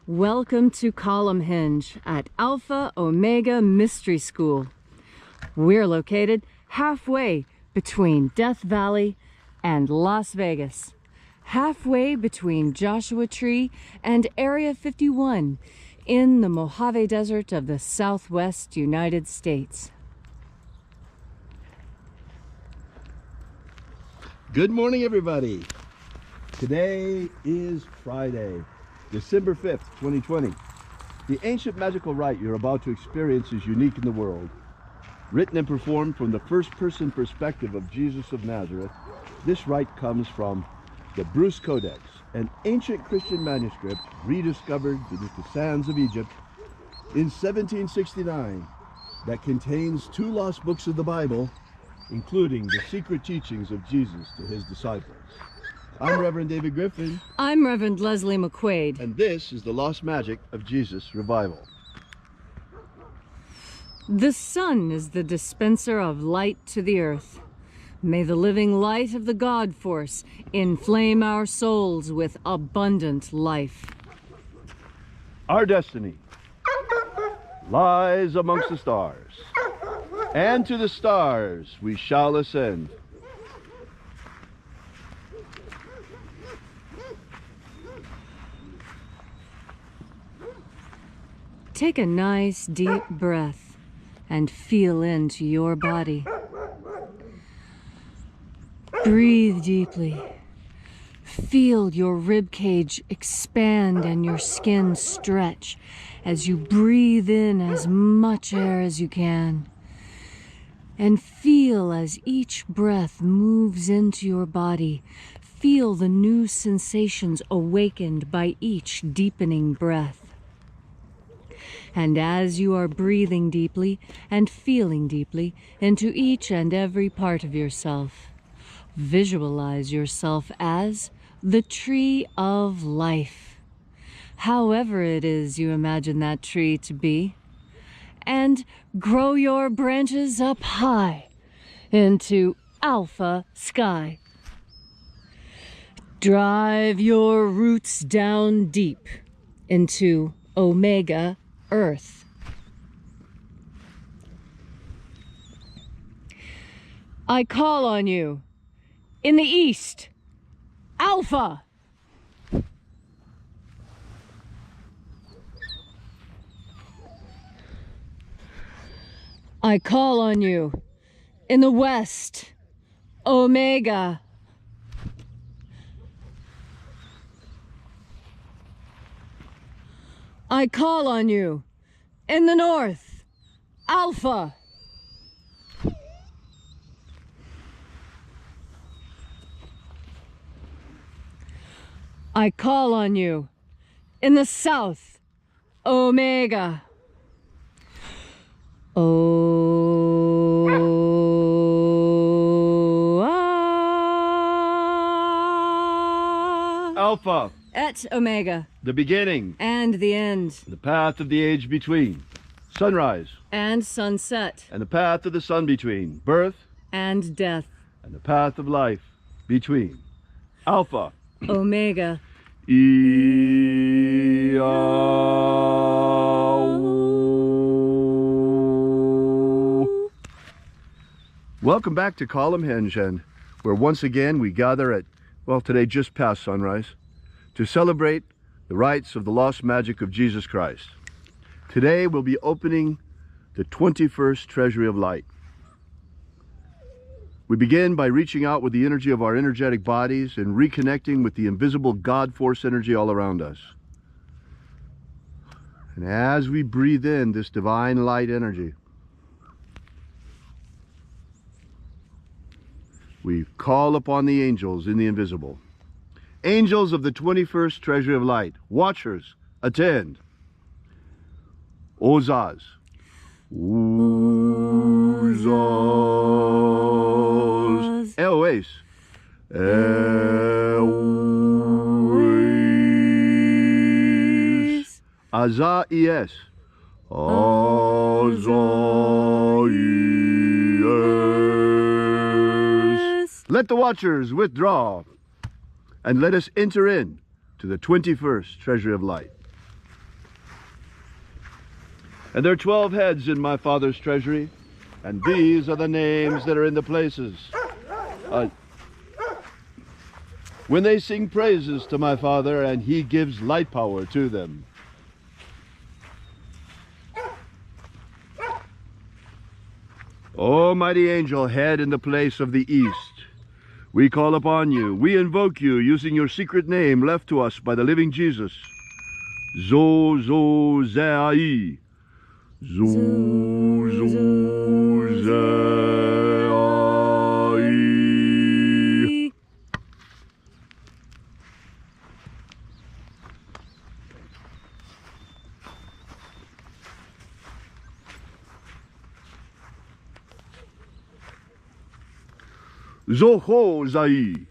Welcome to Column Hinge at Alpha Omega Mystery School. We're located halfway between Death Valley and Las Vegas, halfway between Joshua Tree and Area 51 in the Mojave Desert of the Southwest United States. Good morning, everybody. Today is Friday, December 5th, 2020. The ancient magical rite you're about to experience is unique in the world. Written and performed from the first-person perspective of Jesus of Nazareth, this rite comes from the Bruce Codex, an ancient Christian manuscript rediscovered beneath the sands of Egypt in 1769 that contains 2 lost books of the Bible, including the secret teachings of Jesus to his disciples. I'm Reverend David Griffin. I'm Reverend Leslie McQuaid. And this is the Lost Magic of Jesus Revival. The sun is the dispenser of light to the earth. May the living light of the God Force inflame our souls with abundant life. Our destiny lies amongst the stars, and to the stars we shall ascend. Take a nice deep breath and feel into your body. Breathe deeply. Feel your rib cage expand and your skin stretch as you breathe in as much air as you can. And feel as each breath moves into your body. Feel the new sensations awakened by each deepening breath. And as you are breathing deeply and feeling deeply into each and every part of yourself, visualize yourself as the tree of life, however it is you imagine that tree to be, and grow your branches up high into alpha sky. Drive your roots down deep into omega earth. I call on you in the east, Alpha. I call on you in the west, Omega. I call on you in the north, Alpha. I call on you in the south, Omega. Alpha. Et Omega. The beginning. And the end. The path of the age between. Sunrise. And sunset. And the path of the sun between. Birth. And death. And the path of life between. Alpha. Omega. Welcome back to Column Hinge, and where once again we gather at, well, today just past sunrise, to celebrate the rites of the lost magic of Jesus Christ. Today we'll be opening the 21st Treasury of Light. We begin by reaching out with the energy of our energetic bodies and reconnecting with the invisible God Force energy all around us. And as we breathe in this divine light energy, we call upon the angels in the invisible. Angels of the 21st Treasury of Light, watchers, attend. Ozaz. Ozaz. Eoes. Eoes. Azaies. Azaies. Let the watchers withdraw, and let us enter in to the 21st Treasury of Light. And there are 12 heads in my Father's treasury, and these are the names that are in the places. When they sing praises to my Father, and he gives light power to them. O mighty angel, head in the place of the east, we call upon you, we invoke you using your secret name left to us by the living Jesus. Zo zo zeai. Zo zo zeai. Zoho zai.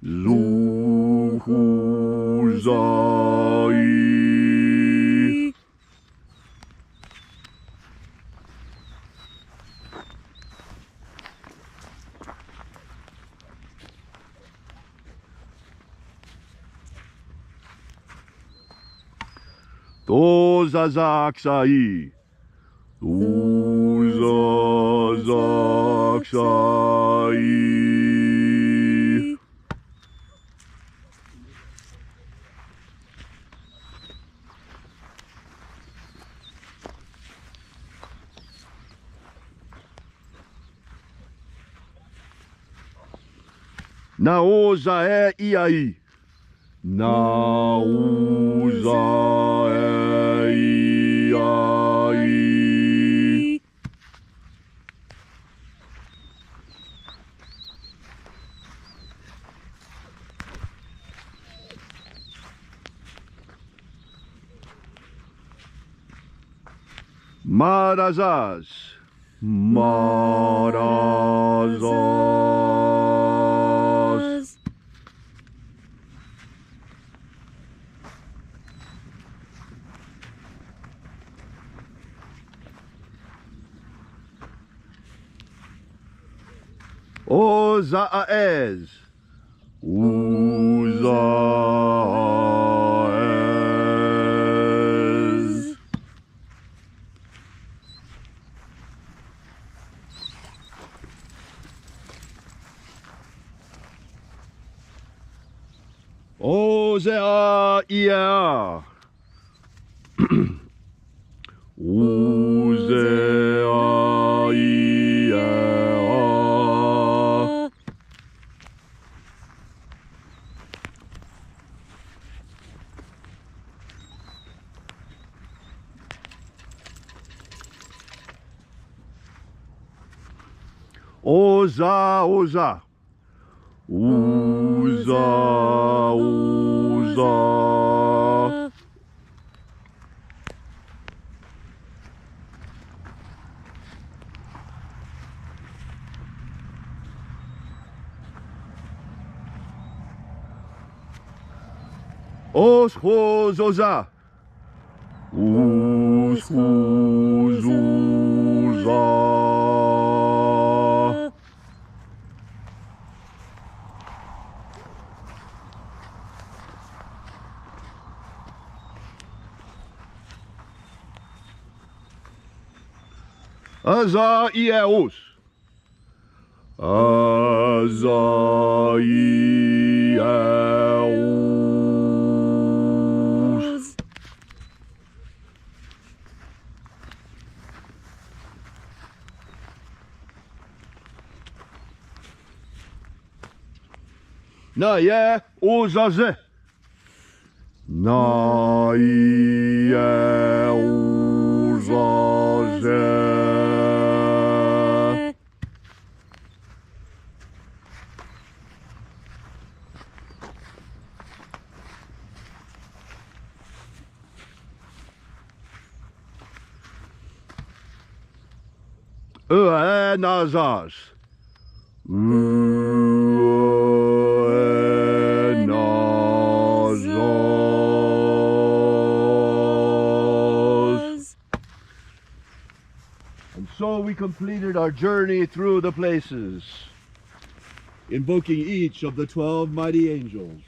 Zoho zai. Tozazaksai. Tozazaksai. Naozae iai. Naozae iai. Marazaz. Marazaz. Ozaez. Uzaez. Ozea ia. Ozea ia. Oza, oza. Uza, uza. Os, hos, oza. Us, hos, uza. Azaios. Azaios. Na je uzaze. Na je uzaze. Nazas. Nazas. And so we completed our journey through the places, invoking each of the 12 mighty angels,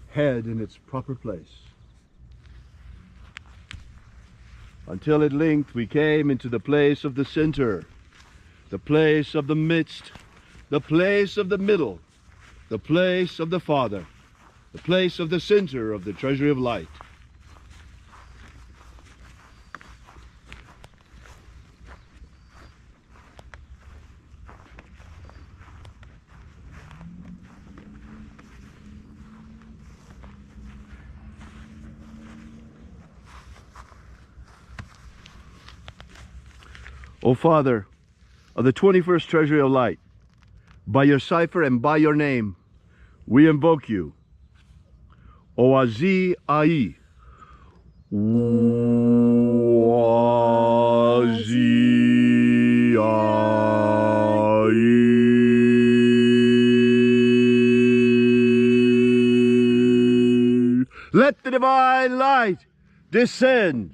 head in its proper place. until at length we came into the place of the center, the place of the midst, the place of the middle, the place of the Father, the place of the center of the treasury of light. O Father of the 21st treasury of light, by your cipher and by your name, we invoke you. Oazi Ai. Oazi Ai. Let the divine light descend.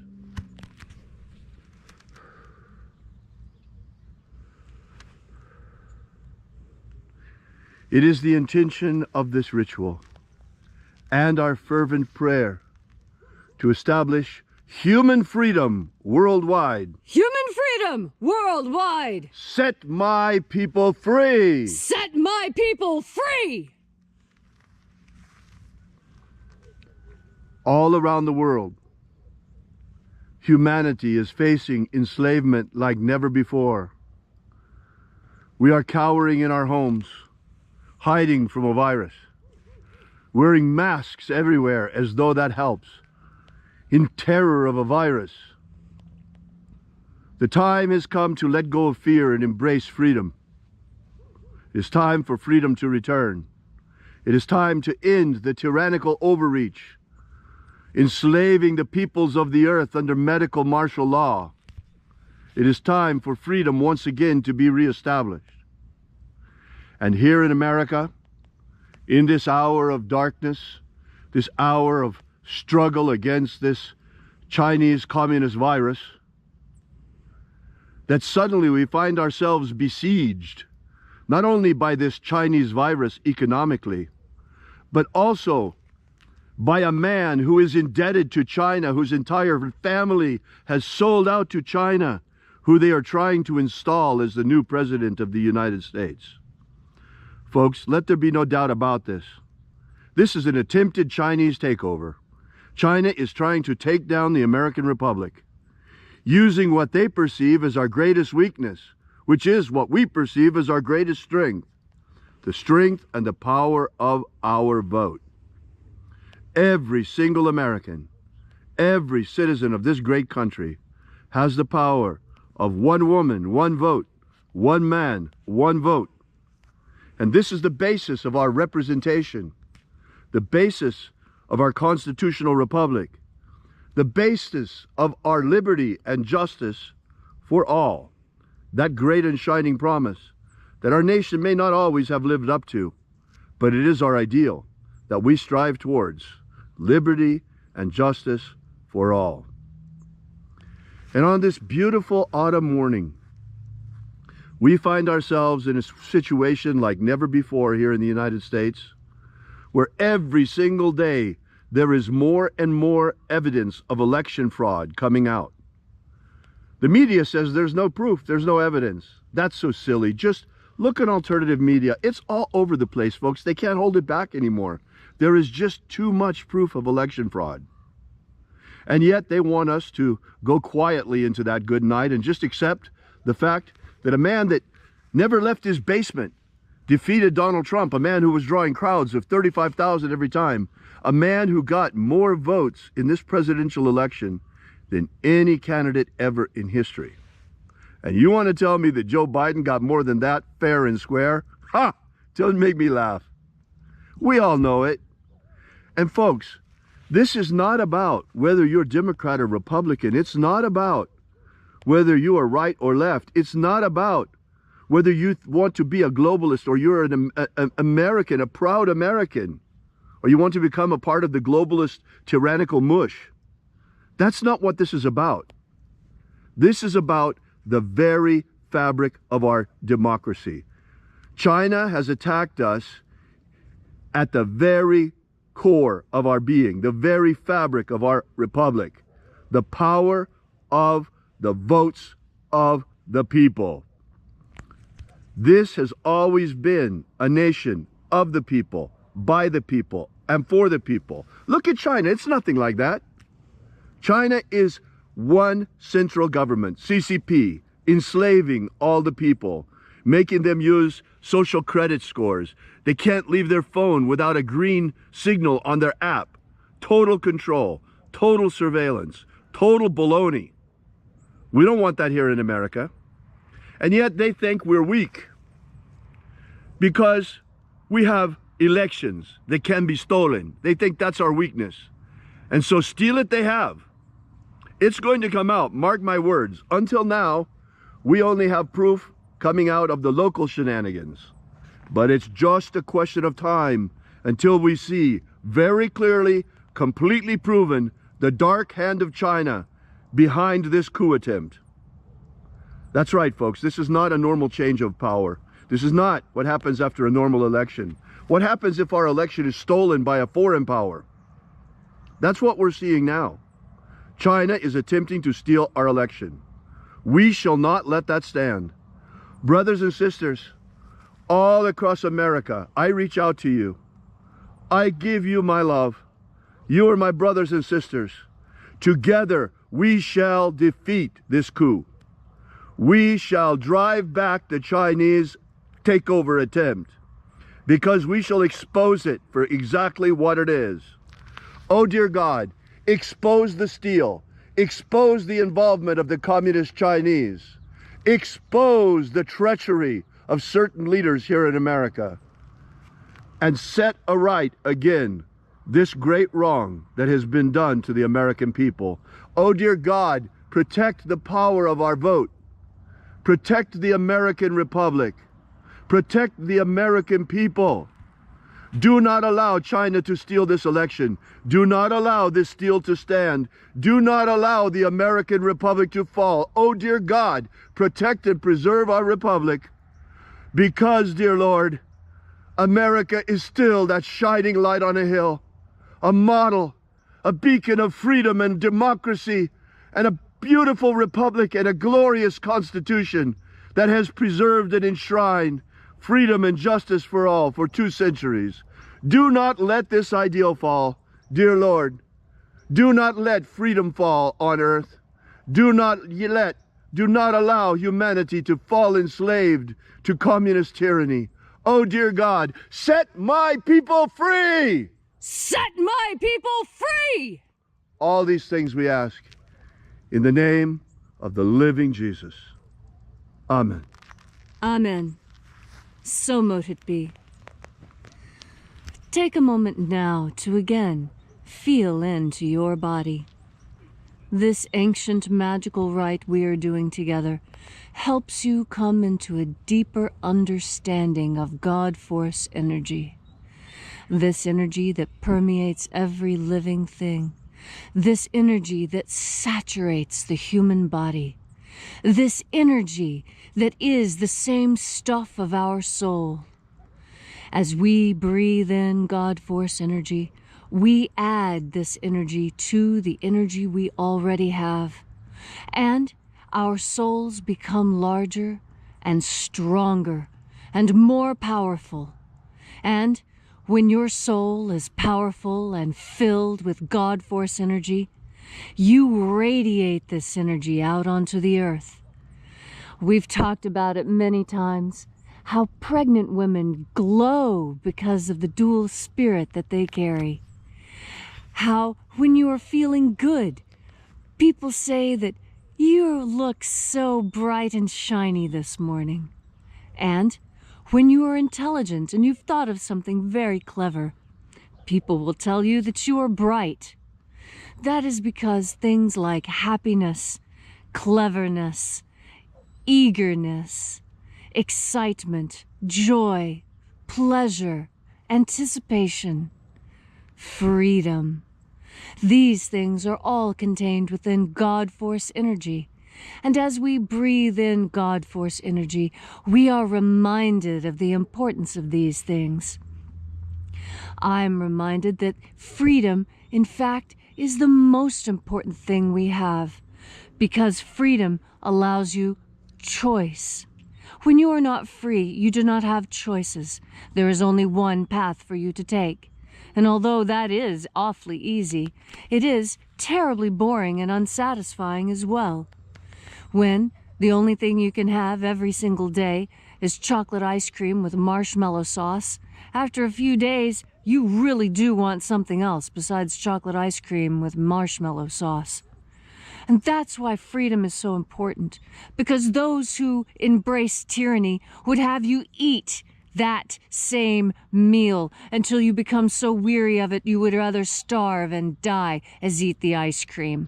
It is the intention of this ritual and our fervent prayer to establish human freedom worldwide. Human freedom worldwide! Set my people free! Set my people free! All around the world, humanity is facing enslavement like never before. We are cowering in our homes, hiding from a virus, wearing masks everywhere as though that helps, in terror of a virus. The time has come to let go of fear and embrace freedom. It is time for freedom to return. It is time to end the tyrannical overreach, enslaving the peoples of the earth under medical martial law. It is time for freedom once again to be reestablished. And here in America, in this hour of darkness, this hour of struggle against this Chinese communist virus, that suddenly we find ourselves besieged, not only by this Chinese virus economically, but also by a man who is indebted to China, whose entire family has sold out to China, who they are trying to install as the new president of the United States. Folks, let there be no doubt about this. This is an attempted Chinese takeover. China is trying to take down the American Republic, using what they perceive as our greatest weakness, which is what we perceive as our greatest strength, the strength and the power of our vote. Every single American, every citizen of this great country has the power of one woman, one vote, one man, one vote. And this is the basis of our representation, the basis of our constitutional republic, the basis of our liberty and justice for all, that great and shining promise that our nation may not always have lived up to, but it is our ideal that we strive towards, liberty and justice for all. And on this beautiful autumn morning, we find ourselves in a situation like never before here in the United States, where every single day there is more and more evidence of election fraud coming out. The media says there's no proof, there's no evidence. That's so silly. Just look at alternative media. It's all over the place, folks. They can't hold it back anymore. There is just too much proof of election fraud. And yet they want us to go quietly into that good night and just accept the fact that a man that never left his basement defeated Donald Trump, a man who was drawing crowds of 35,000 every time, a man who got more votes in this presidential election than any candidate ever in history. And you want to tell me that Joe Biden got more than that fair and square? Ha! Don't make me laugh. We all know it. And folks, this is not about whether you're Democrat or Republican. It's not about whether you are right or left. It's not about whether you want to be a globalist or you're an American, a proud American, or you want to become a part of the globalist tyrannical mush. That's not what this is about. This is about the very fabric of our democracy. China has attacked us at the very core of our being, the very fabric of our republic, the power of the votes of the people. This has always been a nation of the people, by the people, and for the people. Look at China. It's nothing like that. China is one central government, CCP, enslaving all the people, making them use social credit scores. They can't leave their phone without a green signal on their app. Total control, total surveillance, total baloney. We don't want that here in America. And yet they think we're weak because we have elections that can be stolen. They think that's our weakness. And so steal it they have. It's going to come out, mark my words. Until now, we only have proof coming out of the local shenanigans. But it's just a question of time until we see very clearly, completely proven, the dark hand of China behind this coup attempt. That's right, folks. This is not a normal change of power. This is not what happens after a normal election. What happens if our election is stolen by a foreign power? That's what we're seeing now. China is attempting to steal our election. We shall not let that stand. Brothers and sisters, all across America, I reach out to you. I give you my love. You are my brothers and sisters. Together, we shall defeat this coup. We shall drive back the Chinese takeover attempt, because we shall expose it for exactly what it is. Oh dear God, expose the steal, expose the involvement of the communist Chinese, expose the treachery of certain leaders here in America, and set aright again this great wrong that has been done to the American people. Oh dear God, protect the power of our vote. Protect the American Republic. Protect the American people. Do not allow China to steal this election. Do not allow this steal to stand. Do not allow the American Republic to fall. Oh dear God, protect and preserve our Republic, because, dear Lord, America is still that shining light on a hill, a model, a beacon of freedom and democracy, and a beautiful republic and a glorious constitution that has preserved and enshrined freedom and justice for all for 2 centuries. Do not let this ideal fall, dear Lord. Do not let freedom fall on earth. Do not allow humanity to fall enslaved to communist tyranny. Oh dear God, set my people free! Set my people free! All these things we ask in the name of the living Jesus. Amen. Amen. So mote it be. Take a moment now to again feel into your body. This ancient magical rite we are doing together helps you come into a deeper understanding of God Force energy. This energy that permeates every living thing. This energy that saturates the human body. This energy that is the same stuff of our soul. As we breathe in God Force energy, we add this energy to the energy we already have. And our souls become larger and stronger and more powerful. And when your soul is powerful and filled with God Force energy, you radiate this energy out onto the earth. We've talked about it many times, how pregnant women glow because of the dual spirit that they carry. How when you are feeling good, people say that you look so bright and shiny this morning. And when you are intelligent and you've thought of something very clever, people will tell you that you are bright. That is because things like happiness, cleverness, eagerness, excitement, joy, pleasure, anticipation, freedom. These things are all contained within God Force energy. And as we breathe in God Force energy, we are reminded of the importance of these things. I'm reminded that freedom, in fact, is the most important thing we have, because freedom allows you choice. When you are not free, you do not have choices. There is only one path for you to take. And although that is awfully easy, it is terribly boring and unsatisfying as well. When the only thing you can have every single day is chocolate ice cream with marshmallow sauce, after a few days, you really do want something else besides chocolate ice cream with marshmallow sauce. And that's why freedom is so important, because those who embrace tyranny would have you eat that same meal until you become so weary of it you would rather starve and die as eat the ice cream.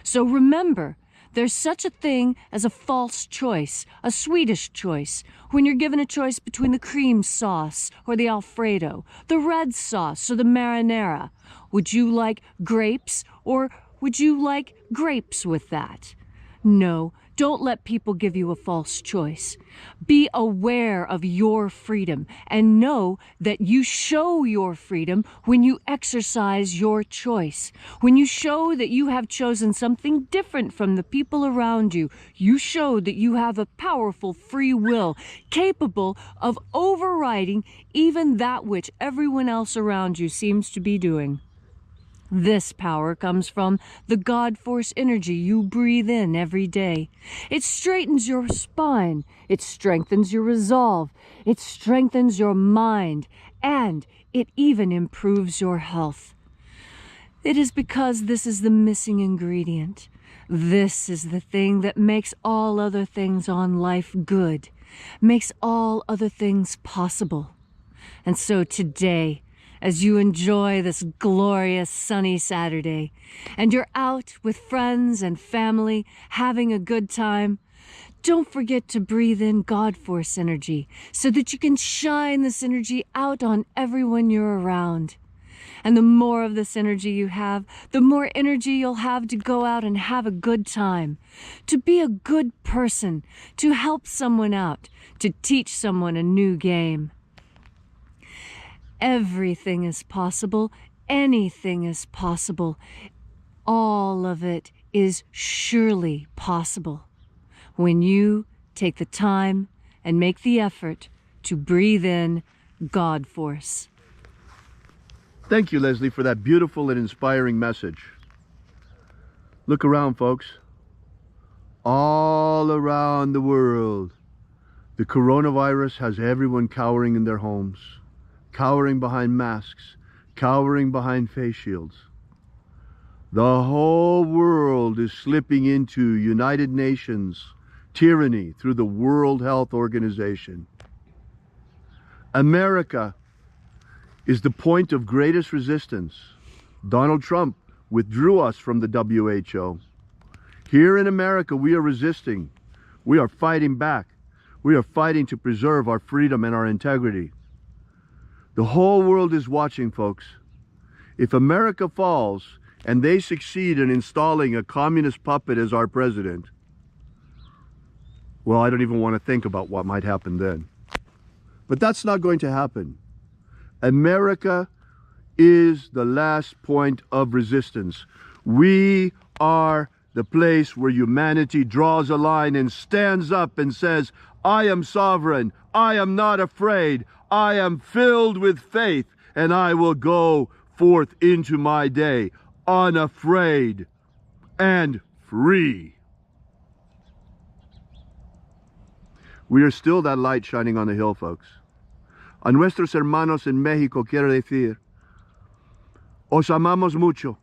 So remember, there's such a thing as a false choice, a Swedish choice, when you're given a choice between the cream sauce or the Alfredo, the red sauce or the marinara. Would you like grapes or would you like grapes with that? No, don't let people give you a false choice. Be aware of your freedom and know that you show your freedom when you exercise your choice. When you show that you have chosen something different from the people around you, you show that you have a powerful free will capable of overriding even that which everyone else around you seems to be doing. This power comes from the God Force energy you breathe in every day. It straightens your spine, it strengthens your resolve, it strengthens your mind, and it even improves your health. It is because this is the missing ingredient. This is the thing that makes all other things on life good, makes all other things possible. And so today, as you enjoy this glorious sunny Saturday, and you're out with friends and family having a good time, don't forget to breathe in God Force energy so that you can shine this energy out on everyone you're around. And the more of this energy you have, the more energy you'll have to go out and have a good time, to be a good person, to help someone out, to teach someone a new game. Everything is possible. Anything is possible. All of it is surely possible when you take the time and make the effort to breathe in God Force. Thank you, Leslie, for that beautiful and inspiring message. Look around, folks. All around the world, the coronavirus has everyone cowering in their homes, cowering behind masks, cowering behind face shields. The whole world is slipping into United Nations tyranny through the World Health Organization. America is the point of greatest resistance. Donald Trump withdrew us from the WHO. Here in America, we are resisting. We are fighting back. We are fighting to preserve our freedom and our integrity. The whole world is watching, folks. If America falls and they succeed in installing a communist puppet as our president, well, I don't even want to think about what might happen then. But that's not going to happen. America is the last point of resistance. We are the place where humanity draws a line and stands up and says, I am sovereign, I am not afraid, I am filled with faith, and I will go forth into my day unafraid and free. We are still that light shining on the hill, folks. A nuestros hermanos en México quiero decir, os amamos mucho,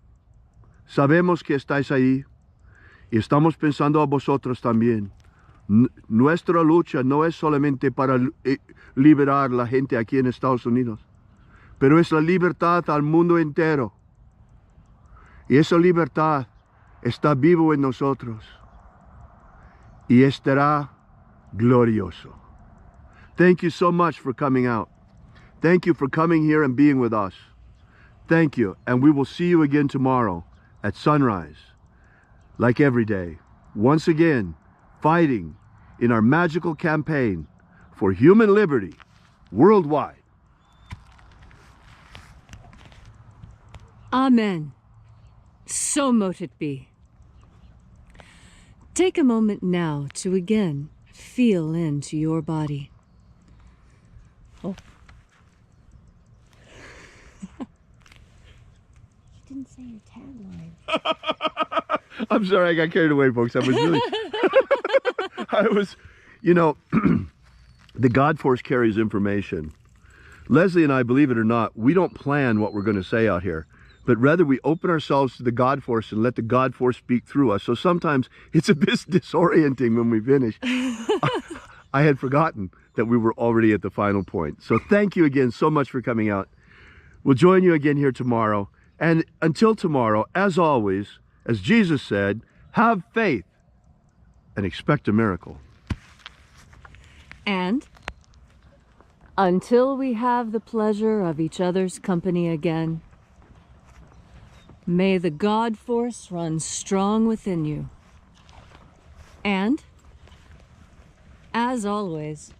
sabemos que estáis ahí, y estamos pensando a vosotros también. Nuestra lucha no es solamente para liberar la gente aquí en Estados Unidos, pero es la libertad al mundo entero. Y esa libertad está vivo en nosotros y estará glorioso. Thank you so much for coming out. Thank you for coming here and being with us. Thank you, and we will see you again tomorrow at sunrise, like every day, once again, fighting in our magical campaign for human liberty worldwide. Amen. So mote it be. Take a moment now to again feel into your body. Oh. You didn't say your tagline. I'm sorry, I got carried away, folks. I was really, you know, the God Force carries information. Leslie and I, believe it or not, we don't plan what we're going to say out here, but rather we open ourselves to the God Force and let the God Force speak through us. So sometimes it's a bit disorienting when we finish. I had forgotten that we were already at the final point. So thank you again so much for coming out. We'll join you again here tomorrow. And until tomorrow, as always, as Jesus said, have faith and expect a miracle. And until we have the pleasure of each other's company again, may the God Force run strong within you. And, as always,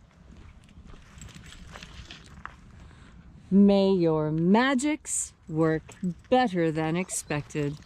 may your magics work better than expected.